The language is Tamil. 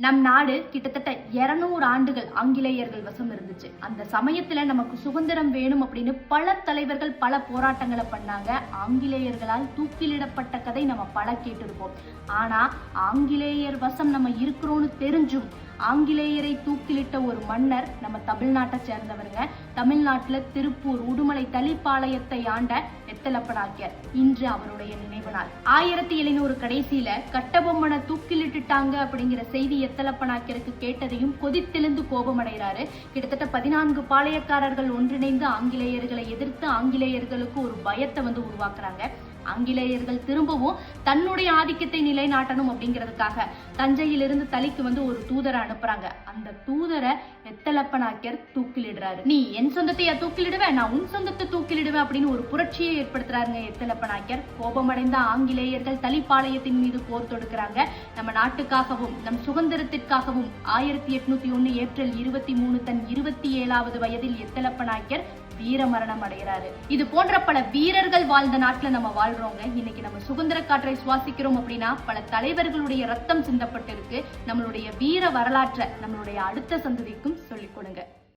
நம் நாடு கிட்டத்தட்ட 200 ஆண்டுகள் ஆங்கிலேயர்கள் வசம் இருந்துச்சு. அந்த சமயத்துல நமக்கு சுதந்திரம் வேணும் அப்படின்னு பல தலைவர்கள் பல போராட்டங்களை பண்ணாங்க. ஆங்கிலேயர்களால் தூக்கிலிடப்பட்ட கதை நம்ம பல கேட்டிருப்போம். ஆனா ஆங்கிலேயர் வசம் நம்ம இருக்கிறோம்னு தெரிஞ்சும் ஆங்கிலேயரை தூக்கிலிட்ட ஒரு மன்னர் நம்ம தமிழ்நாட்டை சேர்ந்தவருங்க. தமிழ்நாட்டுல திருப்பூர் உடுமலை தளிப்பாளையத்தை ஆண்ட எத்தலப்ப நாயக்கர். இன்று அவருடைய நினைவு நாள். 1700 கடைசியில கட்டபொம்மனை தூக்கிலிட்டுட்டாங்க அப்படிங்கிற செய்தி எத்தலப்ப நாயக்கருக்கு கேட்டதையும் கொதித்தெழுந்து கோபம் அடைகிறாரு. கிட்டத்தட்ட 14 பாளையக்காரர்கள் ஒன்றிணைந்து ஆங்கிலேயர்களை எதிர்த்து ஆங்கிலேயர்களுக்கு ஒரு பயத்தை உருவாக்குறாங்க. ஆங்கிலேயர்கள் திரும்பவும் தன்னுடைய ஆதிக்கத்தை நிலைநாட்டணும் அப்படிங்கிறதுக்காக தஞ்சையிலிருந்து தளிக்கு ஒரு தூதரை அனுப்புறாங்க. அந்த தூதரை எத்தலப்ப நாயக்கர் தூக்கிலிடுறாரு. நீ என் சொந்தத்தையா தூக்கிலிடுவேன், நான் உன் சொந்தத்தை தூக்கிலிடுவேன் அப்படின்னு ஒரு புரட்சியை ஏற்படுத்துறாருங்க எத்தலப்ப நாயக்கர். கோபமடைந்த ஆங்கிலேயர்கள் தளிப்பாளையத்தின் மீது போர் தொடுக்கிறாங்க. நம்ம நாட்டுக்காகவும் நம் சுதந்திரத்திற்காகவும் 1801 ஏப்ரல் 23 தன் 27வது வயதில் எத்தலப்ப நாயக்கர் வீர மரணம் அடைகிறாரு. இது போன்ற பல வீரர்கள் வாழ்ந்த நாட்டுல நம்ம வாழ்றோங்க. இன்னைக்கு நம்ம சுதந்திர காற்றை சுவாசிக்கிறோம் அப்படின்னா பல தலைவர்களுடைய ரத்தம் சிந்தப்பட்டிருக்கு. நம்மளுடைய வீர வரலாற்றை நம்மளுடைய அடுத்த சந்ததிக்கும் சொல்லிக் கொடுங்க.